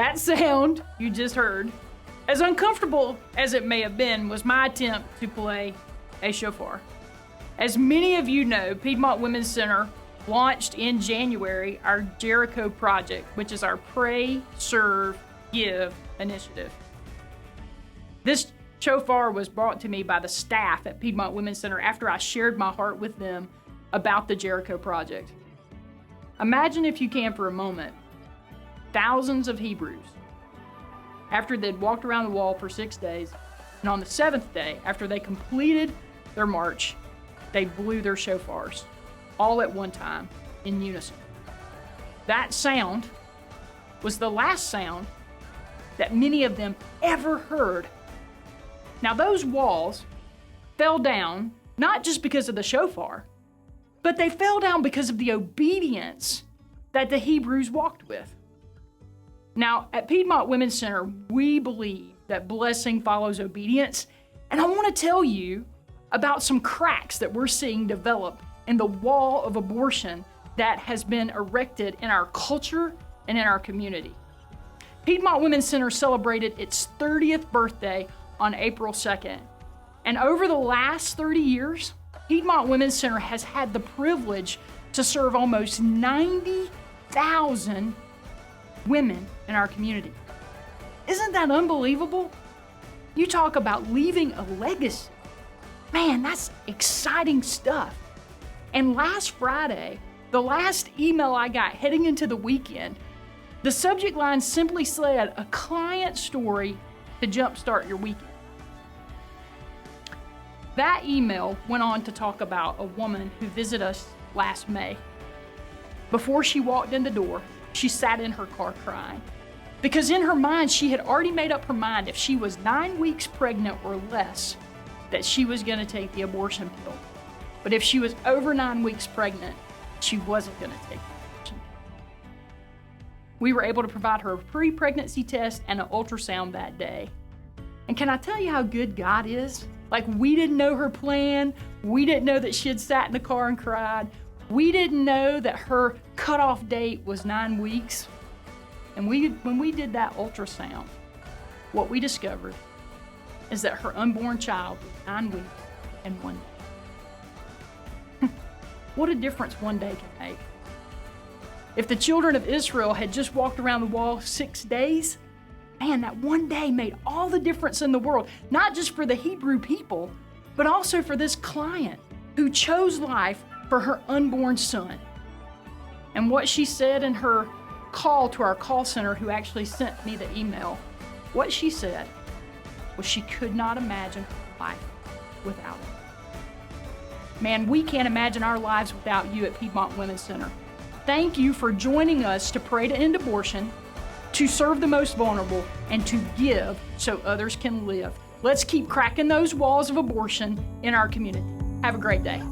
That sound you just heard, as uncomfortable as it may have been, was my attempt to play a shofar. As many of you know, Piedmont Women's Center launched in January our Jericho Project, which is our Pray, Serve, Give initiative. This shofar was brought to me by the staff at Piedmont Women's Center after I shared my heart with them about the Jericho Project. Imagine, if you can for a moment, thousands of Hebrews, after they'd walked around the wall for 6 days, and on the 7th day, after they completed their march, they blew their shofars, all at one time, in unison. That sound was the last sound that many of them ever heard. Now, those walls fell down not just because of the shofar, but they fell down because of the obedience that the Hebrews walked with. Now, at Piedmont Women's Center, we believe that blessing follows obedience, and I want to tell you about some cracks that we're seeing develop in the wall of abortion that has been erected in our culture and in our community. Piedmont Women's Center celebrated its 30th birthday on April 2nd, and over the last 30 years, Piedmont Women's Center has had the privilege to serve almost 90,000 women in our community. Isn't that unbelievable? You talk about leaving a legacy. Man, that's exciting stuff. And last Friday, the last email I got heading into the weekend, the subject line simply said, "A client story to jumpstart your weekend." That email went on to talk about a woman who visited us last May. Before she walked in the door, she sat in her car crying, because in her mind, she had already made up her mind if she was 9 weeks pregnant or less, that she was going to take the abortion pill. But if she was over 9 weeks pregnant, she wasn't going to take the abortion pill. We were able to provide her a pre-pregnancy test and an ultrasound that day. And can I tell you how good God is? Like, we didn't know her plan. We didn't know that she had sat in the car and cried. We didn't know that her cutoff date was 9 weeks. And when we did that ultrasound, what we discovered is that her unborn child was 9 weeks and 1 day. What a difference one day can make. If the children of Israel had just walked around the wall 6 days, man, that one day made all the difference in the world, not just for the Hebrew people, but also for this client who chose life for her unborn son. And what she said in her call to our call center, who actually sent me the email, what she said was she could not imagine life without it. Man, we can't imagine our lives without you at Piedmont Women's Center. Thank you for joining us to pray to end abortion, to serve the most vulnerable, and to give so others can live. Let's keep cracking those walls of abortion in our community. Have a great day.